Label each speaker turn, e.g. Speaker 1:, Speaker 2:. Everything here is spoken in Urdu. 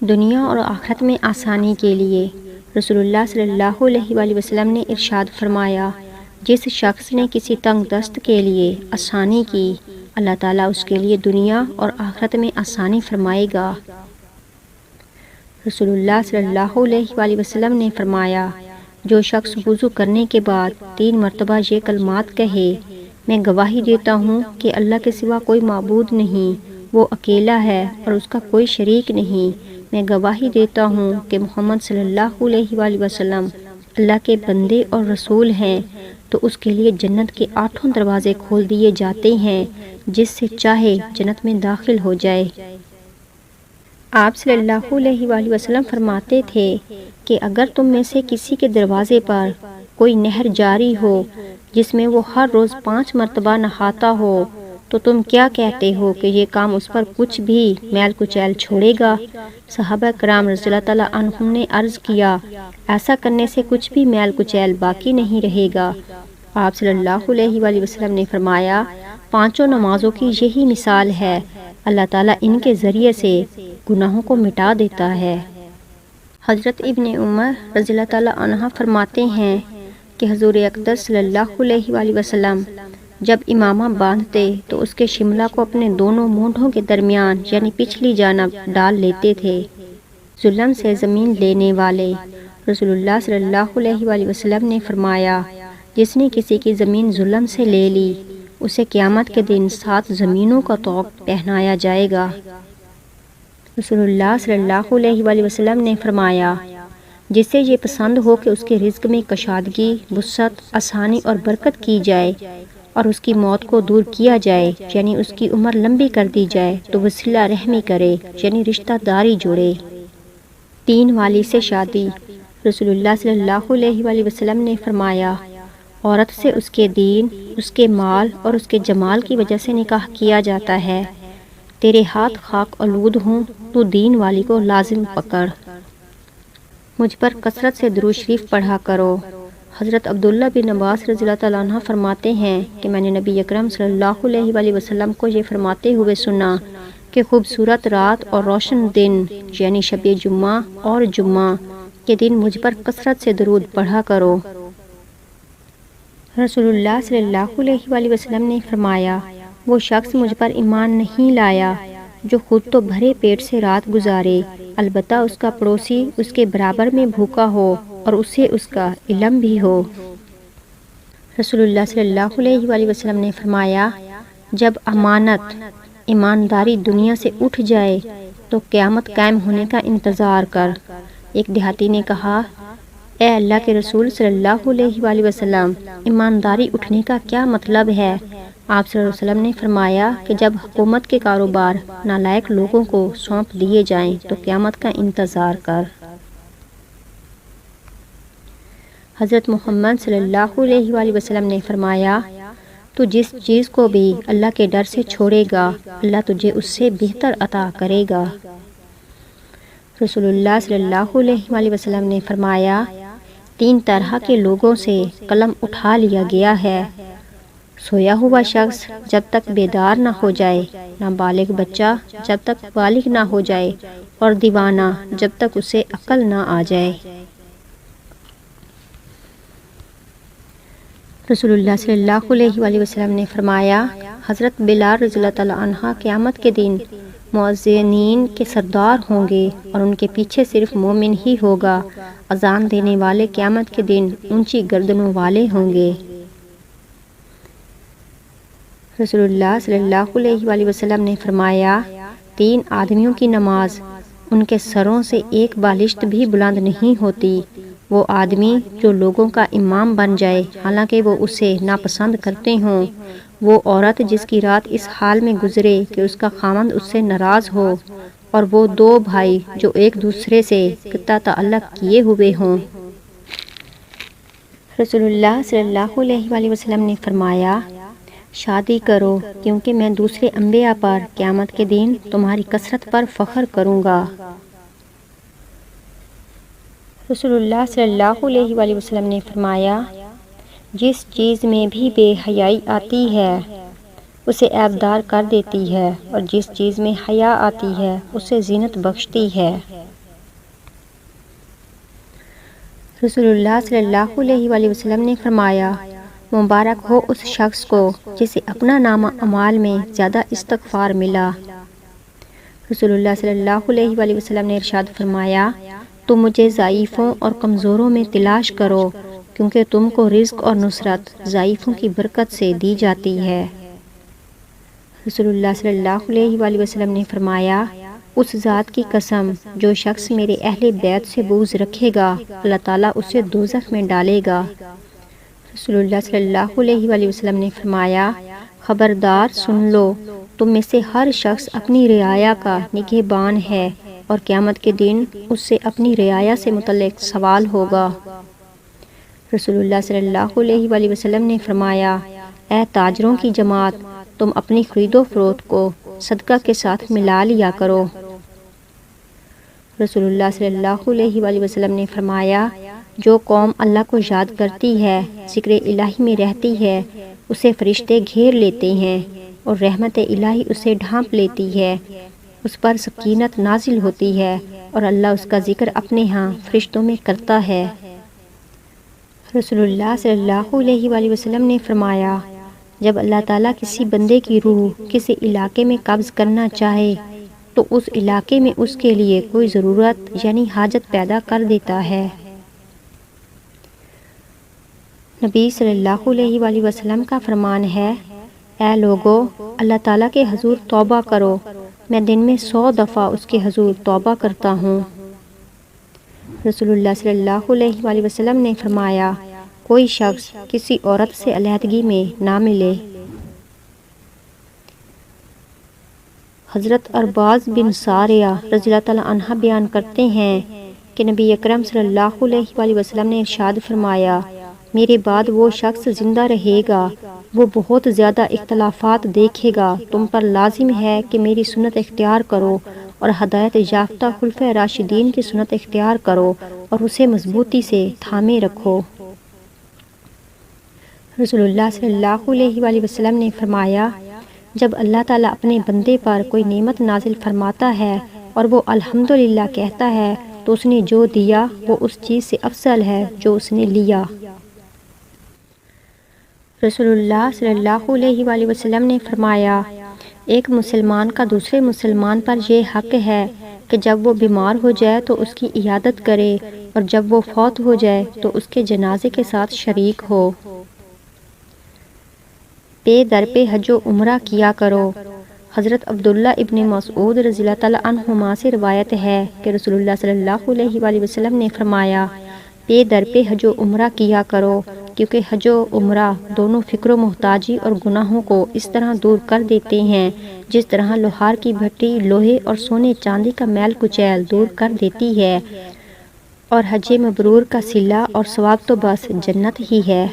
Speaker 1: دنیا اور آخرت میں آسانی کے لیے رسول اللہ صلی اللہ علیہ وآلہ وسلم نے ارشاد فرمایا، جس شخص نے کسی تنگ دست کے لیے آسانی کی، اللہ تعالیٰ اس کے لیے دنیا اور آخرت میں آسانی فرمائے گا۔ رسول اللہ صلی اللہ علیہ وآلہ وسلم نے فرمایا، جو شخص وضو کرنے کے بعد 3 مرتبہ یہ کلمات کہے، میں گواہی دیتا ہوں کہ اللہ کے سوا کوئی معبود نہیں، وہ اکیلا ہے اور اس کا کوئی شریک نہیں، میں گواہی دیتا ہوں کہ محمد صلی اللہ علیہ وآلہ وسلم اللہ کے بندے اور رسول ہیں، تو اس کے لیے جنت کے 8 دروازے کھول دیے جاتے ہیں، جس سے چاہے جنت میں داخل ہو جائے۔ آپ صلی اللہ علیہ وآلہ وسلم فرماتے تھے کہ اگر تم میں سے کسی کے دروازے پر کوئی نہر جاری ہو جس میں وہ ہر روز 5 مرتبہ نہاتا ہو، تو تم کیا کہتے ہو کہ یہ کام اس پر کچھ بھی میل کچیل چھوڑے گا؟ صحابہ کرام رضی اللہ تعالیٰ عنہم نے عرض کیا، ایسا کرنے سے کچھ بھی میل کچیل باقی نہیں رہے گا۔ آپ صلی اللہ علیہ وآلہ وسلم نے فرمایا، 5 نمازوں کی یہی مثال ہے، اللہ تعالیٰ ان کے ذریعے سے گناہوں کو مٹا دیتا ہے۔ حضرت ابن عمر رضی اللہ تعالیٰ عنہ فرماتے ہیں کہ حضور اقدس صلی اللہ علیہ وآلہ وسلم جب امامہ باندھتے تو اس کے شملہ کو اپنے دونوں مونڈھوں کے درمیان یعنی پچھلی جانب ڈال لیتے تھے۔ ظلم سے زمین لینے والے رسول اللہ صلی اللہ علیہ وآلہ وسلم نے فرمایا، جس نے کسی کی زمین ظلم سے لے لی، اسے قیامت کے دن 7 زمینوں کا طوق پہنایا جائے گا۔ رسول اللہ صلی اللہ علیہ وآلہ وسلم نے فرمایا، جسے یہ پسند ہو کہ اس کے رزق میں کشادگی، وسعت، آسانی اور برکت کی جائے اور اس کی موت کو دور کیا جائے یعنی اس کی عمر لمبی کر دی جائے، تو وہ صلہ رحمی کرے یعنی رشتہ داری جوڑے۔ 3 والی سے شادی رسول اللہ صلی اللہ علیہ وآلہ وسلم نے فرمایا، عورت سے اس کے دین، اس کے مال اور اس کے جمال کی وجہ سے نکاح کیا جاتا ہے۔ تیرے ہاتھ خاک آلود ہوں تو دین والی کو لازم پکڑ۔ مجھ پر کثرت سے درود شریف پڑھا کرو۔ حضرت عبداللہ بن عباس رضی اللہ تعالیٰ عنہ فرماتے ہیں کہ میں نے نبی اکرم صلی اللہ علیہ وآلہ وسلم کو یہ فرماتے ہوئے سنا کہ خوبصورت رات اور روشن دن یعنی شب جمعہ اور جمعہ کے دن مجھ پر کثرت سے درود پڑھا کرو۔ رسول اللہ صلی اللہ علیہ وآلہ وسلم نے فرمایا، وہ شخص مجھ پر ایمان نہیں لایا جو خود تو بھرے پیٹ سے رات گزارے، البتہ اس کا پڑوسی اس کے برابر میں بھوکا ہو اور اسے اس کا علم بھی ہو۔ رسول اللہ صلی اللہ علیہ وآلہ وسلم نے فرمایا، جب امانت، ایمانداری دنیا سے اٹھ جائے تو قیامت قائم ہونے کا انتظار کر۔ ایک دیہاتی نے کہا، اے اللہ کے رسول صلی اللہ علیہ وآلہ وسلم، ایمانداری اٹھنے کا کیا مطلب ہے؟ آپ صلی اللہ علیہ وسلم نے فرمایا کہ جب حکومت کے کاروبار نالائق لوگوں کو سونپ دیے جائیں تو قیامت کا انتظار کر۔ حضرت محمد صلی اللہ علیہ وآلہ وسلم نے فرمایا، تو جس چیز کو بھی اللہ کے ڈر سے چھوڑے گا، اللہ تجھے اس سے بہتر عطا کرے گا۔ رسول اللہ صلی اللہ علیہ وآلہ وسلم نے فرمایا، 3 طرح کے لوگوں سے قلم اٹھا لیا گیا ہے، سویا ہوا شخص جب تک بیدار نہ ہو جائے، نابالغ بچہ جب تک بالغ نہ ہو جائے، اور دیوانہ جب تک اسے عقل نہ آ جائے۔ رسول اللہ صلی اللہ علیہ وآلہ وسلم نے فرمایا، حضرت بلال رضی اللہ تعالیٰ عنہ قیامت کے دن مؤذنین کے سردار ہوں گے اور ان کے پیچھے صرف مومن ہی ہوگا۔ اذان دینے والے قیامت کے دن اونچی گردنوں والے ہوں گے۔ رسول اللہ صلی اللہ علیہ وآلہ وسلم نے فرمایا، 3 آدمیوں کی نماز ان کے سروں سے ایک بالشت بھی بلند نہیں ہوتی، وہ آدمی جو لوگوں کا امام بن جائے حالانکہ وہ اسے ناپسند کرتے ہوں، وہ عورت جس کی رات اس حال میں گزرے کہ اس کا خاوند اس سے ناراض ہو، اور وہ 2 بھائی جو ایک دوسرے سے قطع تعلق کیے ہوئے ہوں۔ رسول اللہ صلی اللہ علیہ وآلہ وسلم نے فرمایا، شادی کرو کیونکہ میں دوسرے انبیاء پر قیامت کے دن تمہاری کثرت پر فخر کروں گا۔ رسول اللہ صلی اللہ علیہ وآلہ وسلم نے فرمایا، جس چیز میں بھی بے حیائی آتی ہے اسے عیبدار کر دیتی ہے، اور جس چیز میں حیا آتی ہے اسے زینت بخشتی ہے۔ رسول اللہ صلی اللہ علیہ وآلہ وسلم نے فرمایا، مبارک ہو اس شخص کو جسے اپنا نامہ اعمال میں زیادہ استغفار ملا۔ رسول اللہ صلی اللہ علیہ وآلہ وسلم نے ارشاد فرمایا، تم مجھے ضعیفوں اور کمزوروں میں تلاش کرو، کیونکہ تم کو رزق اور نصرت ضعیفوں کی برکت سے دی جاتی ہے۔ رسول اللہ صلی اللہ علیہ وآلہ وسلم نے فرمایا، اس ذات کی قسم جو شخص میرے اہل بیت سے بغض رکھے گا اللہ تعالیٰ اسے دوزخ میں ڈالے گا۔ رسول اللہ صلی اللہ علیہ وآلہ وسلم نے فرمایا، خبردار سن لو، تم میں سے ہر شخص اپنی رعایا کا نگہبان ہے، اور قیامت کے دن اس سے اپنی رعایا سے متعلق سوال ہوگا۔ رسول اللہ صلی اللہ علیہ وآلہ وسلم نے فرمایا، اے تاجروں کی جماعت، تم اپنی خرید و فروخت کو صدقہ کے ساتھ ملا لیا کرو۔ رسول اللہ صلی اللہ علیہ وآلہ وسلم نے فرمایا، جو قوم اللہ کو یاد کرتی ہے، ذکر الہی میں رہتی ہے، اسے فرشتے گھیر لیتے ہیں، اور رحمت الہی اسے ڈھانپ لیتی ہے، اس پر سکینت نازل ہوتی ہے، اور اللہ اس کا ذکر اپنے ہاں فرشتوں میں کرتا ہے۔ رسول اللہ صلی اللہ علیہ وآلہ وسلم نے فرمایا، جب اللہ تعالیٰ کسی بندے کی روح کسی علاقے میں قبض کرنا چاہے تو اس علاقے میں اس کے لیے کوئی ضرورت یعنی حاجت پیدا کر دیتا ہے۔ نبی صلی اللہ علیہ وآلہ وسلم کا فرمان ہے، اے لوگو، اللہ تعالیٰ کے حضور توبہ کرو، میں دن میں 100 دفعہ اس کے حضور توبہ کرتا ہوں۔ رسول اللہ صلی اللہ علیہ وآلہ وسلم نے فرمایا، کوئی شخص کسی عورت سے علیحدگی میں نہ ملے۔ حضرت ارباز بن ساریہ رضی اللہ تعالیٰ عنہ بیان کرتے ہیں کہ نبی اکرم صلی اللہ علیہ وآلہ وسلم نے ارشاد فرمایا، میرے بعد وہ شخص زندہ رہے گا، وہ بہت زیادہ اختلافات دیکھے گا، تم پر لازم ہے کہ میری سنت اختیار کرو اور ہدایت یافتہ خلفائے راشدین کی سنت اختیار کرو اور اسے مضبوطی سے تھامے رکھو۔ رسول اللہ صلی اللہ علیہ وآلہ وسلم نے فرمایا، جب اللہ تعالیٰ اپنے بندے پر کوئی نعمت نازل فرماتا ہے اور وہ الحمدللہ کہتا ہے تو اس نے جو دیا وہ اس چیز سے افضل ہے جو اس نے لیا۔ رسول اللہ صلی اللہ علیہ وآلہ وسلم نے فرمایا، ایک مسلمان کا دوسرے مسلمان پر یہ حق ہے کہ جب وہ بیمار ہو جائے تو اس کی عیادت کرے، اور جب وہ فوت ہو جائے تو اس کے جنازے کے ساتھ شریک ہو۔ پے در پہ حج و عمرہ کیا کرو۔ حضرت عبداللہ ابن مسعود رضی اللہ تعالیٰ عنہما سے روایت ہے کہ رسول اللہ صلی اللہ علیہ وآلہ وسلم نے فرمایا، پے در پہ حج و عمرہ کیا کرو، کیونکہ حج و عمرہ دونوں فقر و محتاجی اور گناہوں کو اس طرح دور کر دیتے ہیں جس طرح لوہار کی بھٹی لوہے اور سونے چاندی کا میل کچیل دور کر دیتی ہے، اور حج مبرور کا صلہ اور ثواب تو بس جنت ہی ہے۔